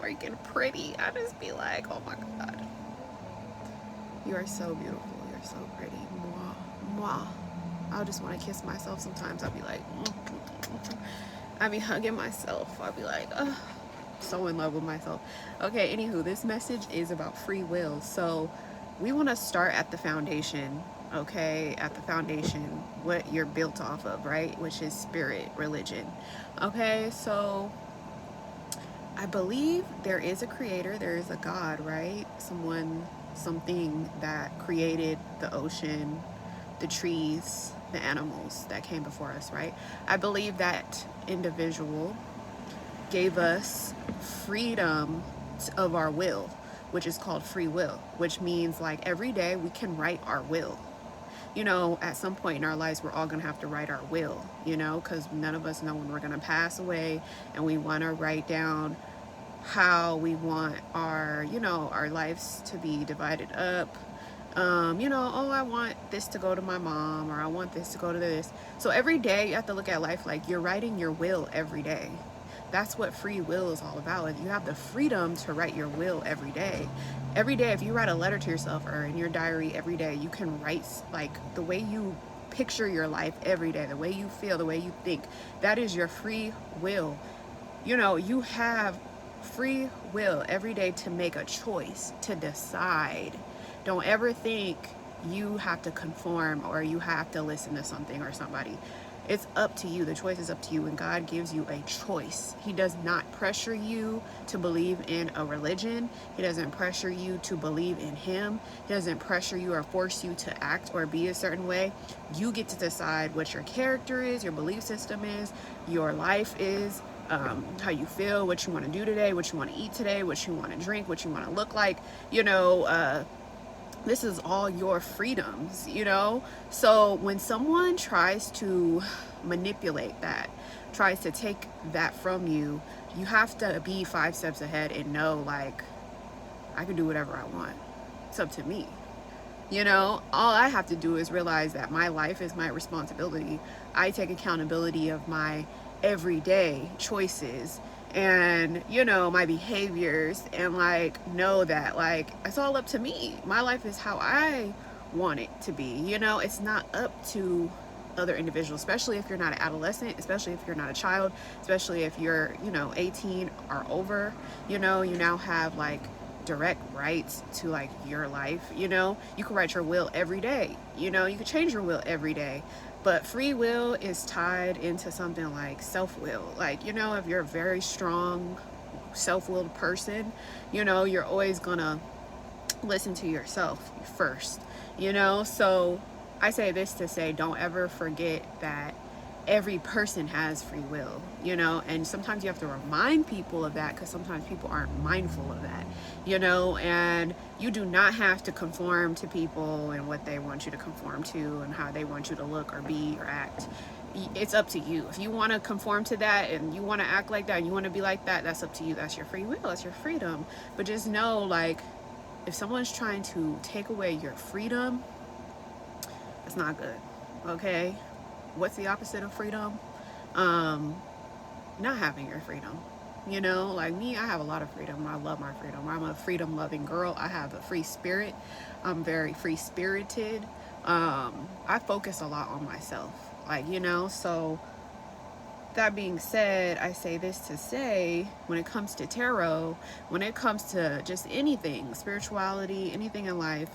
freaking pretty. I just be like, oh my God. You are so beautiful. You're so pretty. Mwah. Mwah. I just want to kiss myself sometimes. I'll be like, I be hugging myself. I'll be like, ugh, so in love with myself. Okay, anywho, this message is about free will. So we want to start at the foundation, okay? At the foundation, what you're built off of, right? Which is spirit, religion. Okay, so I believe there is a creator, there is a God, right? Someone, something that created the ocean, the trees, the animals that came before us, right? I believe that individual gave us freedom of our will, which is called free will, which means like every day we can write our will. You know, at some point in our lives, we're all going to have to write our will, you know, because none of us know when we're going to pass away, and we want to write down how we want our, you know, our lives to be divided up. You know, oh, I want this to go to my mom, or I want this to go to this. So every day you have to look at life like you're writing your will every day. That's what free will is all about. You have the freedom to write your will every day. Every day, if you write a letter to yourself or in your diary every day, you can write like the way you picture your life every day, the way you feel, the way you think. That is your free will. You know, you have free will every day to make a choice, to decide. Don't ever think you have to conform or you have to listen to something or somebody. It's up to you. The choice is up to you, and God gives you a choice. He does not pressure you to believe in a religion. He doesn't pressure you to believe in Him. He doesn't pressure you or force you to act or be a certain way. You get to decide what your character is, your belief system is, your life is, how you feel, what you want to do today, what you want to eat today, what you want to drink, what you want to look like. You know, this is all your freedoms, you know? So when someone tries to manipulate that, tries to take that from you, you have to be 5 steps ahead and know, like, I can do whatever I want. It's up to me. You know, all I have to do is realize that my life is my responsibility. I take accountability of my everyday choices and, you know, my behaviors, and like know that like it's all up to me. My life is how I want it to be. You know, it's not up to other individuals, especially if you're not an adolescent, especially if you're not a child, especially if you're, you know, 18 or over. You know, you now have like direct rights to like your life. You know, you can write your will every day. You know, you can change your will every day. But free will is tied into something like self-will. Like, you know, if you're a very strong self-willed person, you know, you're always gonna listen to yourself first, you know? So I say this to say, don't ever forget that every person has free will, you know? And sometimes you have to remind people of that, because sometimes people aren't mindful of that, you know? And you do not have to conform to people and what they want you to conform to and how they want you to look or be or act. It's up to you. If you want to conform to that and you want to act like that and you want to be like that, that's up to you. That's your free will. That's your freedom. But just know, like, if someone's trying to take away your freedom, that's not good. Okay? What's the opposite of freedom? Not having your freedom. You know, like me, I have a lot of freedom. I love my freedom. I'm a freedom loving girl. I have a free spirit. I'm very free spirited. I focus a lot on myself. Like, you know, so that being said, I say this to say, when it comes to tarot, when it comes to just anything, spirituality, anything in life,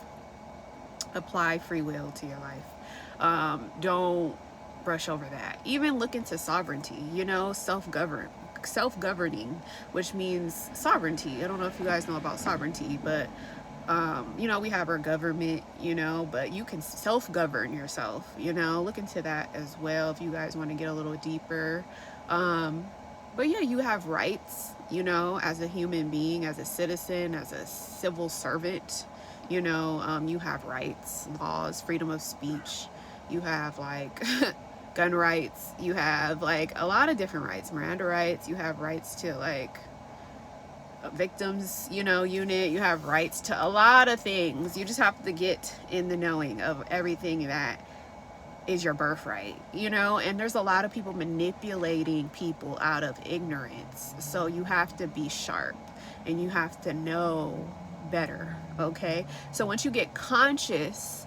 apply free will to your life. Don't brush over that. Even look into sovereignty, you know, self-governing, which means sovereignty. I don't know if you guys know about sovereignty, but you know, we have our government, you know, but you can self-govern yourself, you know. Look into that as well if you guys want to get a little deeper. But yeah, you have rights, you know, as a human being, as a citizen, as a civil servant. You know, you have rights, laws, freedom of speech. You have like gun rights. You have like a lot of different rights, Miranda rights. You have rights to like victims, you know, unit. You have rights to a lot of things. You just have to get in the knowing of everything that is your birthright, you know, and there's a lot of people manipulating people out of ignorance. So you have to be sharp and you have to know better, okay? So once you get conscious,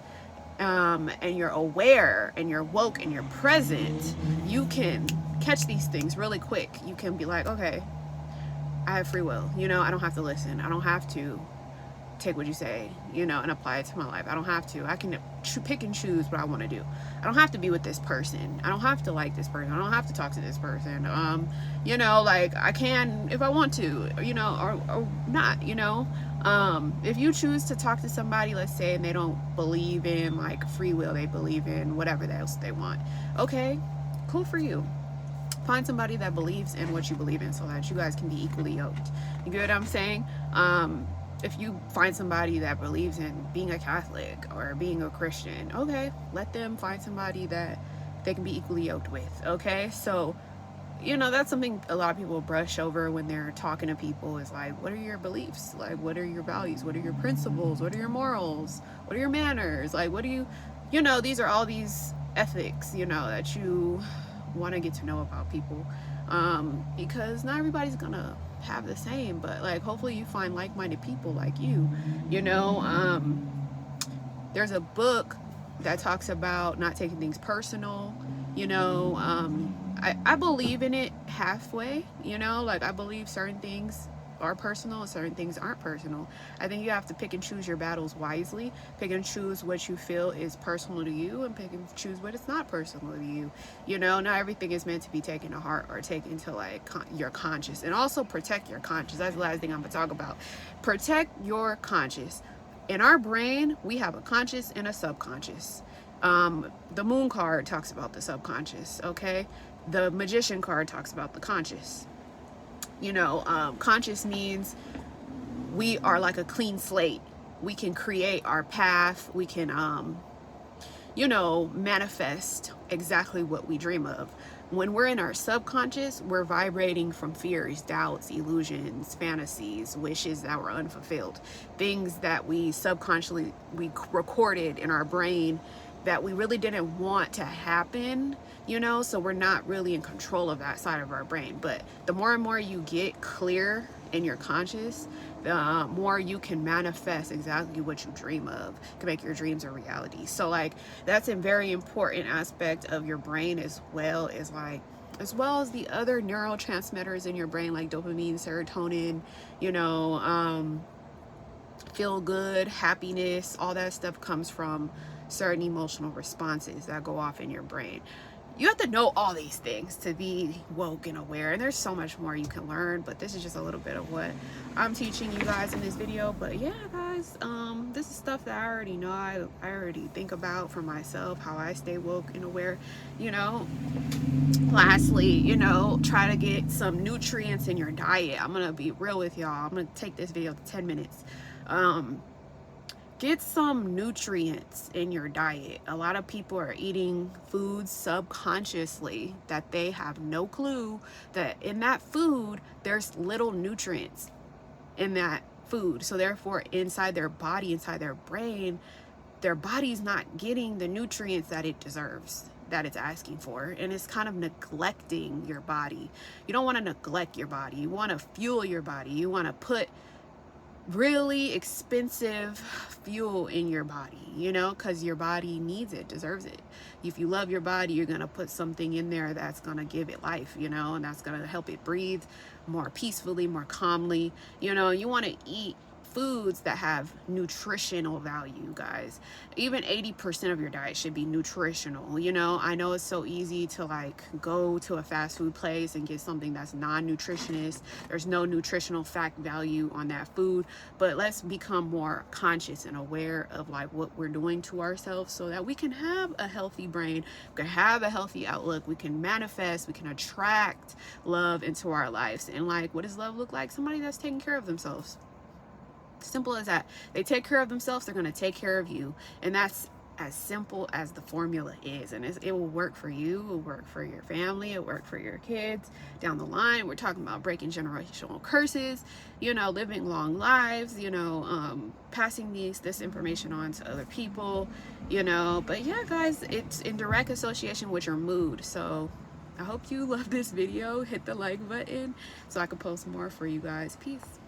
and you're aware and you're woke and you're present, you can catch these things really quick. You can be like, okay, I have free will, you know, I don't have to listen, I don't have to take what you say, you know, and apply it to my life. I don't have to. I can pick and choose what I want to do. I don't have to be with this person. I don't have to like this person. I don't have to talk to this person. You know, like I can if I want to, you know, or not, you know. If you choose to talk to somebody, let's say, and they don't believe in like free will, they believe in whatever else they want. Okay, cool for you. Find somebody that believes in what you believe in so that you guys can be equally yoked. You get what I'm saying? If you find somebody that believes in being a Catholic or being a Christian, okay, let them find somebody that they can be equally yoked with, okay? So, you know, that's something a lot of people brush over when they're talking to people is like, what are your beliefs? Like, what are your values? What are your principles? What are your morals? What are your manners? Like, what do you know, these are all these ethics, you know, that you want to get to know about people. Because not everybody's gonna have the same, but like hopefully you find like-minded people like you know. There's a book that talks about not taking things personal, you know. I believe in it halfway, you know, like I believe certain things are personal and certain things aren't personal. I think you have to pick and choose your battles wisely, pick and choose what you feel is personal to you, and pick and choose what is not personal to you. You know, not everything is meant to be taken to heart or taken to like your conscience. And also protect your conscience. That's the last thing I'm gonna talk about. Protect your conscience. In our brain, we have a conscious and a subconscious. The moon card talks about the subconscious, okay? The magician card talks about the conscious. You know, conscious means we are like a clean slate. We can create our path. We can, you know, manifest exactly what we dream of. When we're in our subconscious, we're vibrating from fears, doubts, illusions, fantasies, wishes that were unfulfilled, things that we subconsciously recorded in our brain that we really didn't want to happen, you know, so we're not really in control of that side of our brain. But the more and more you get clear in your conscious, the more you can manifest exactly what you dream of, can make your dreams a reality. So like that's a very important aspect of your brain, as well as the other neurotransmitters in your brain like dopamine, serotonin, you know, feel good, happiness, all that stuff comes from certain emotional responses that go off in your brain. You have to know all these things to be woke and aware, and there's so much more you can learn, but this is just a little bit of what I'm teaching you guys in this video. But yeah, guys, this is stuff that I already know. I already think about for myself, how I stay woke and aware, you know. Lastly, you know, try to get some nutrients in your diet. I'm gonna be real with y'all. I'm gonna take this video to 10 minutes. Get some nutrients in your diet. A lot of people are eating foods subconsciously that they have no clue that in that food there's little nutrients in that food. So therefore inside their body, inside their brain, their body's not getting the nutrients that it deserves, that it's asking for, and it's kind of neglecting your body. You don't want to neglect your body. You want to fuel your body. You want to put really expensive fuel in your body, you know, because your body needs it, deserves it. If you love your body, you're going to put something in there that's going to give it life, you know, and that's going to help it breathe more peacefully, more calmly. You know, you want to eat foods that have nutritional value, guys. Even 80% of your diet should be nutritional. You know, I know it's so easy to like go to a fast food place and get something that's non-nutritionist. There's no nutritional fact value on that food, but let's become more conscious and aware of like what we're doing to ourselves so that we can have a healthy brain, we can have a healthy outlook, we can manifest, we can attract love into our lives. And like, what does love look like? Somebody that's taking care of themselves. Simple as that. They take care of themselves, they're going to take care of you. And that's as simple as the formula is, and it will work for you, it will work for your family, it will work for your kids down the line. We're talking about breaking generational curses, you know, living long lives, you know, passing this information on to other people, you know. But yeah, guys, it's in direct association with your mood. So I hope you love this video. Hit the like button so I can post more for you guys. Peace.